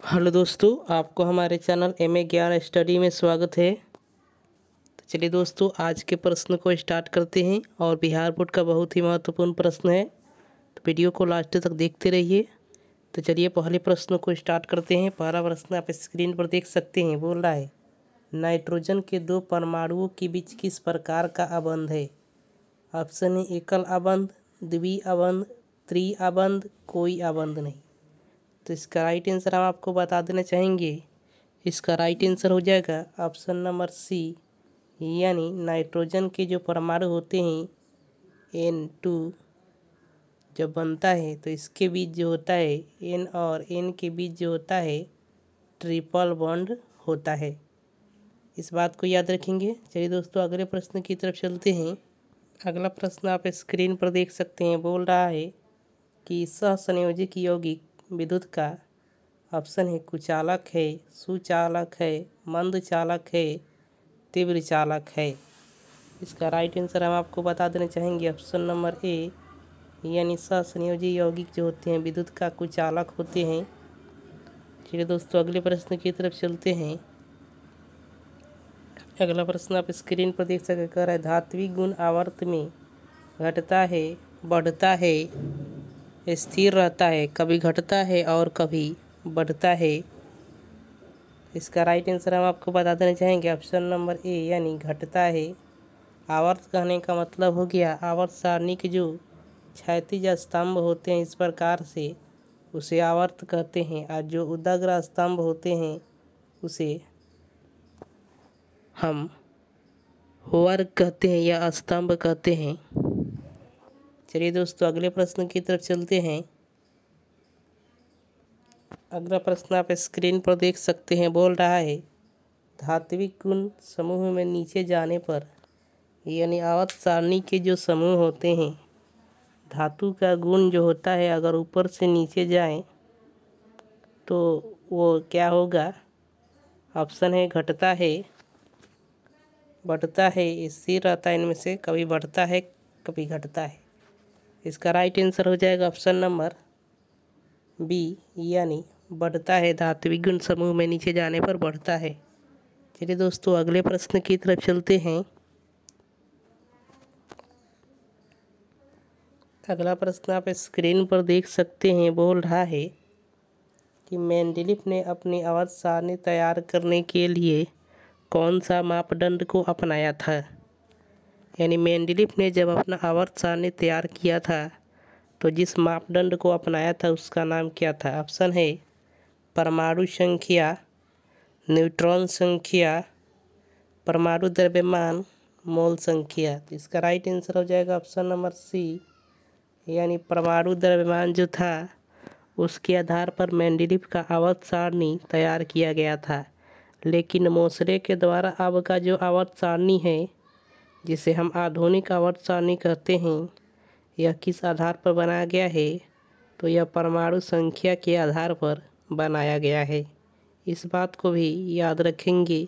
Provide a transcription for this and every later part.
Hello दोस्तों, आपको हमारे चैनल एम ए ज्ञान स्टडी में स्वागत है। तो चलिए दोस्तों, आज के प्रश्न को स्टार्ट करते हैं और बिहार बोर्ड का बहुत ही महत्वपूर्ण प्रश्न है, तो वीडियो को लास्ट तक देखते रहिए। तो चलिए पहले प्रश्न को स्टार्ट करते हैं। पहला प्रश्न आप स्क्रीन पर देख सकते हैं। बोल रहा है, नाइट्रोजन के दो परमाणुओं के बीच किस प्रकार का अबंध है? ऑप्शन है एकल अबंध, द्वि अबंध, त्रि अबंध, कोई अबंध नहीं। तो इसका राइट आंसर हम आपको बता देना चाहेंगे। इसका राइट आंसर हो जाएगा ऑप्शन नंबर सी, यानी नाइट्रोजन के जो परमाणु होते हैं N2 जब बनता है तो इसके बीच जो होता है N और N के बीच जो होता है ट्रिपल बॉन्ड होता है। इस बात को याद रखेंगे। चलिए दोस्तों, अगले प्रश्न की तरफ चलते हैं। अगला प्रश्न आप स्क्रीन पर देख सकते हैं। बोल रहा है कि सहसंयोजक यौगिक विद्युत का ऑप्शन है कुचालक है, सुचालक है, मंद चालक है, तीव्र चालक है। इसका राइट आंसर हम आपको बता देना चाहेंगे ऑप्शन नंबर ए, यानी सहसंयोजी यौगिक जो होते हैं विद्युत का कुचालक होते हैं। चलिए दोस्तों, अगले प्रश्न की तरफ चलते हैं। अगला प्रश्न आप स्क्रीन पर देख सकते, कह रहा है धात्विक गुण आवर्त में घटता है, बढ़ता है, स्थिर रहता है, कभी घटता है और कभी बढ़ता है। इसका राइट आंसर हम आपको बता देना चाहेंगे ऑप्शन नंबर ए, यानी घटता है। आवर्त कहने का मतलब हो गया आवर्त सारणी के जो क्षैतिज स्तंभ होते हैं इस प्रकार से उसे आवर्त कहते हैं, और जो उदाग्र स्तंभ होते हैं उसे हम वर्ग कहते हैं या स्तंभ कहते हैं। चलिए दोस्तों, अगले प्रश्न की तरफ चलते हैं। अगला प्रश्न आप स्क्रीन पर देख सकते हैं। बोल रहा है धात्विक गुण समूह में नीचे जाने पर, यानी आवर्त सारणी के जो समूह होते हैं धातु का गुण जो होता है अगर ऊपर से नीचे जाए तो वो क्या होगा? ऑप्शन है घटता है, बढ़ता है, स्थिर रहता है। इनमें से कभी बढ़ता है कभी घटता है। इसका राइट आंसर हो जाएगा ऑप्शन नंबर बी, यानी बढ़ता है। धात्विक गुण समूह में नीचे जाने पर बढ़ता है। चलिए दोस्तों, अगले प्रश्न की तरफ चलते हैं। अगला प्रश्न आप स्क्रीन पर देख सकते हैं। बोल रहा है कि मेंडलीफ ने अपनी आवर्त सारणी तैयार करने के लिए कौन सा मापदंड को अपनाया था? यानी मेंडलीफ ने जब अपना आवर्त सारणी तैयार किया था तो जिस मापदंड को अपनाया था उसका नाम क्या था? ऑप्शन है परमाणु संख्या, न्यूट्रॉन संख्या, परमाणु द्रव्यमान, मोल संख्या। तो इसका राइट आंसर हो जाएगा ऑप्शन नंबर सी, यानी परमाणु द्रव्यमान जो था उसके आधार पर मेंडलीफ का आवर्त सारणी तैयार किया गया था। लेकिन मोसरे के द्वारा अब का जो आवर्त सारणी है जिसे हम आधुनिक आवर्त सारणी कहते हैं, यह किस आधार पर बनाया गया है? तो यह परमाणु संख्या के आधार पर बनाया गया है। इस बात को भी याद रखेंगे।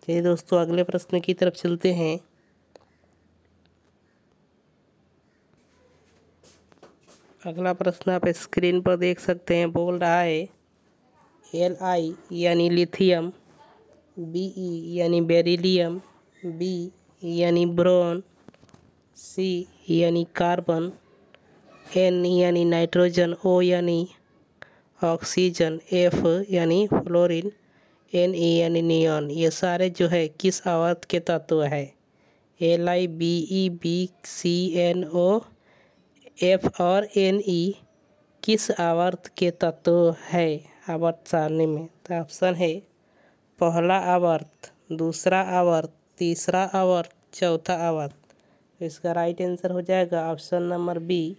चलिए दोस्तों, अगले प्रश्न की तरफ चलते हैं। अगला प्रश्न आप स्क्रीन पर देख सकते हैं। बोल रहा है Li यानी लिथियम, Be यानी बेरिलियम, B यानी ब्रोन, C यानी कार्बन, N यानी नाइट्रोजन, O यानी ऑक्सीजन, F यानी फ्लोरीन, Ne यानी नियॉन, ये सारे जो है किस आवर्त के तत्व है? Li, Be, Bc, No, F और Ne किस आवर्त के तत्व है आवर्त सारणी में? तो ऑप्शन है पहला आवर्त, दूसरा आवर्त, तीसरा आवर्त, चौथा आवर्त। तो इसका राइट आंसर हो जाएगा ऑप्शन नंबर बी,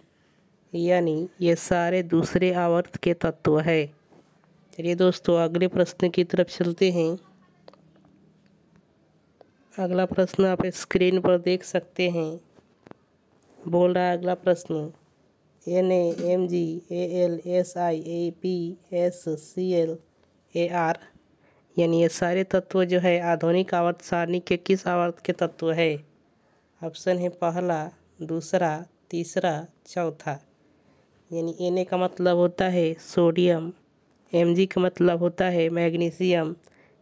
यानी ये सारे दूसरे आवर्त के तत्व है। चलिए दोस्तों, अगले प्रश्न की तरफ चलते हैं। अगला प्रश्न आप स्क्रीन पर देख सकते हैं। बोल रहा है अगला प्रश्न Na, Mg, Al, Si, Ap, SCl, Ar, यानी ये सारे तत्व जो है आधुनिक आवर्त सारणी के किस आवर्त के तत्व है? ऑप्शन है पहला, दूसरा, तीसरा, चौथा। यानी Na का मतलब होता है सोडियम, Mg का मतलब होता है मैग्नीशियम,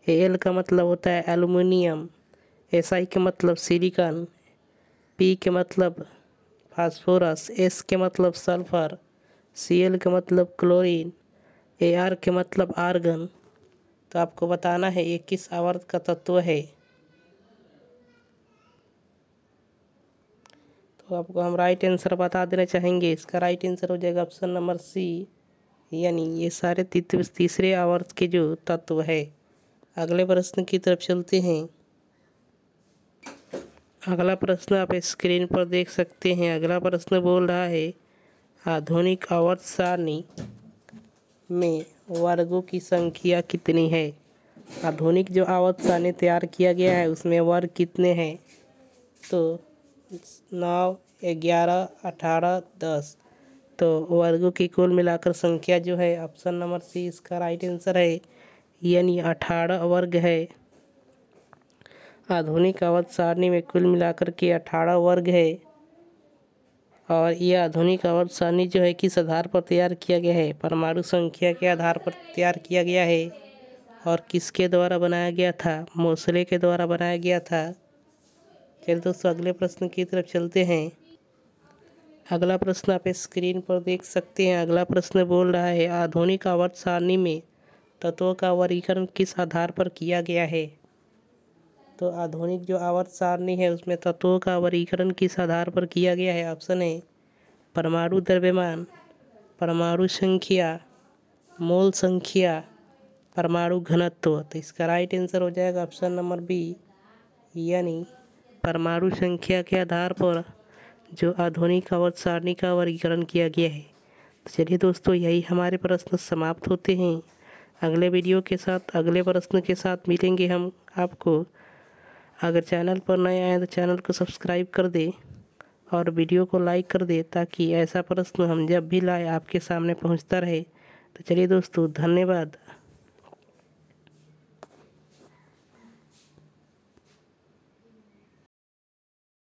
Al का मतलब होता है एल्युमिनियम, Si का मतलब सिलिकॉन, P के मतलब फास्फोरस, S के मतलब सल्फर, Cl का मतलब क्लोरीन, Ar के मतलब आर्गन। तो आपको बताना है ये किस आवर्त का तत्व है। तो आपको हम राइट आंसर बता देना चाहेंगे। इसका राइट आंसर हो जाएगा ऑप्शन नंबर सी, यानी ये सारे तीसरे आवर्त के जो तत्व है। अगले प्रश्न की तरफ चलते हैं। अगला प्रश्न आप स्क्रीन पर देख सकते हैं। अगला प्रश्न बोल रहा है आधुनिक आवर्त सारणी में वर्गों की संख्या कितनी है। आधुनिक जो आवर्त सारणी तैयार किया गया है उसमें वर्ग कितने हैं। तो 9, 11, 18, 10। तो वर्गों की कुल मिलाकर संख्या जो है ऑप्शन नंबर सी इसका राइट आंसर है, यानी 18 वर्ग है। आधुनिक आवर्त सारणी में कुल मिलाकर के 18 वर्ग है। और यह आधुनिक आवर्त सारणी जो है किस आधार पर तैयार किया गया है, परमाणु संख्या के आधार पर तैयार किया गया है। और किसके द्वारा बनाया गया था, मोसले के द्वारा बनाया गया था। चलिए दोस्तों अगले प्रश्न की तरफ चलते हैं। अगला प्रश्न आप स्क्रीन पर देख सकते हैं। अगला प्रश्न बोल रहा है आधुनिक आवर्त सारणी में तत्वों का वर्गीकरण किस आधार पर किया गया है। तो आधुनिक जो आवर्त सारणी है उसमें तत्वों का वर्गीकरण किस आधार पर किया गया है। ऑप्शन है परमाणु द्रव्यमान, परमाणु संख्या, मोल संख्या, परमाणु घनत्व। तो इसका राइट आंसर हो जाएगा ऑप्शन नंबर बी, यानी परमाणु संख्या के आधार पर जो आधुनिक आवर्त सारणी का वर्गीकरण किया गया है। तो चलिए दोस्तों यही हमारे प्रश्न समाप्त होते हैं। अगले वीडियो के साथ अगले प्रश्न के साथ मिलेंगे हम आपको। अगर चैनल पर नए आए तो चैनल को सब्सक्राइब कर दे और वीडियो को लाइक कर दे, ताकि ऐसा प्रश्न हम जब भी लाए आपके सामने पहुंचता रहे। तो चलिए दोस्तों धन्यवाद।